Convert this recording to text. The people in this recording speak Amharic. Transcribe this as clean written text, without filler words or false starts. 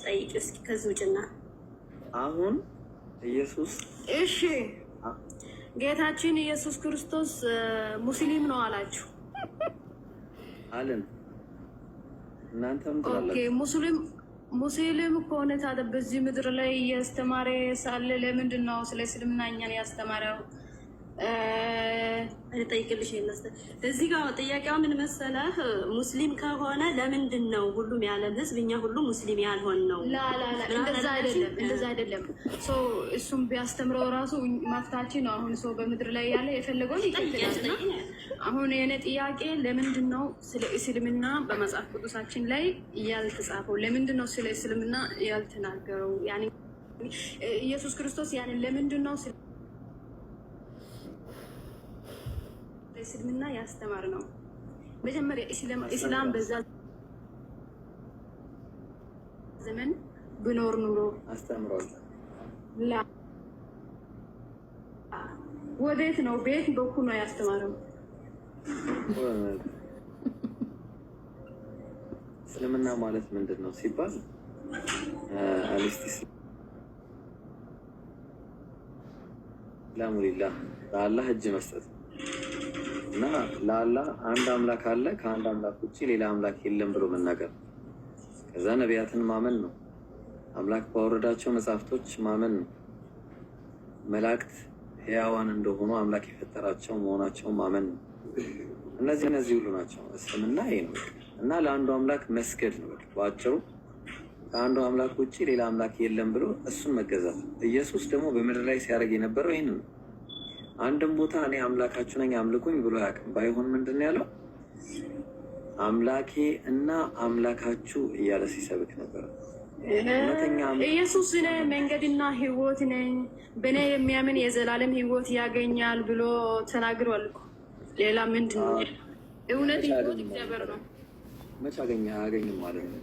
ጠይቅ እስኪ ከዚህ ውጭና አሁን ኢየሱስ እሺ ጌታችን ኢየሱስ ክርስቶስ ሙስሊም ነው አላችሁ አለን። እናንተም ኦኬ ሙስሊም ከሆነ ታዲያ በዚህ ምድር ላይ ያስተማረ ሳለ ለምንድን ነው ስለ እስልምና እኛን ያስተማረው? ጠይቅልሽ ይመስል እዚህ ጋር ጥያቄው ምን መሰለህ? ሙስሊም ከሆነ ለምንድን ነው ሁሉም የዓለም ህዝብ እኛ ሁሉ ሙስሊም ያልሆን ነው? እንደዛ አይደለም። ሶ እሱም ቢያስተምረው ራሱ መፍታችን ነው። አሁን ሰው በምድር ላይ ያለ የፈለገውን ይጠይቃልና አሁን የኔ ጥያቄ ለምንድን ነው ስለ እስልምና በመጽሐፍ ቅዱሳችን ላይ ያልተጻፈው? ለምንድን ነው ስለ እስልምና ያልተናገረው? ያኔ ኢየሱስ ክርስቶስ ያንን ለምንድን ነው እስልምና ያስተማር ነው? መጀመሪያ እስላም በዛ ዘመን ብኖር ኑሮ አስተምሯል። ላ ወዴት ነው? ቤት በኩል ነው ያስተማረው። እስልምና ማለት ምንድን ነው ሲባል ላሙሊላህ ለአላህ እጅ መስጠት እና ለአላህ አንድ አምላክ አለ፣ ከአንድ አምላክ ውጭ ሌላ አምላክ የለም ብሎ መናገር። ከዛ ነቢያትን ማመን ነው። አምላክ ባወረዳቸው መጽሐፍቶች ማመን ነው። መላእክት ሕያዋን እንደሆኑ አምላክ የፈጠራቸው መሆናቸው ማመን ነው። እነዚህ ሁሉ ናቸው። እስልምና ይሄ ነው እና ለአንዱ አምላክ መስገድ ነው በአጭሩ። ከአንዱ አምላክ ውጭ ሌላ አምላክ የለም ብሎ እሱን መገዛት። ኢየሱስ ደግሞ በምድር ላይ ሲያደርግ የነበረው ይህን ነው። አንድም ቦታ እኔ አምላካችሁ ነኝ አምልኩኝ ብሎ አያውቅም። ባይሆን ምንድን ነው ያለው? አምላኬ እና አምላካችሁ እያለ ሲሰብክ ነበር። ኢየሱስ እኔ መንገድና ሕይወት ነኝ፣ በእኔ የሚያምን የዘላለም ሕይወት ያገኛል ብሎ ተናግሯል። ሌላ ምንድን ነው? እውነት ሕይወት እግዚአብሔር ነው። መች አገኝም ማለት ነው።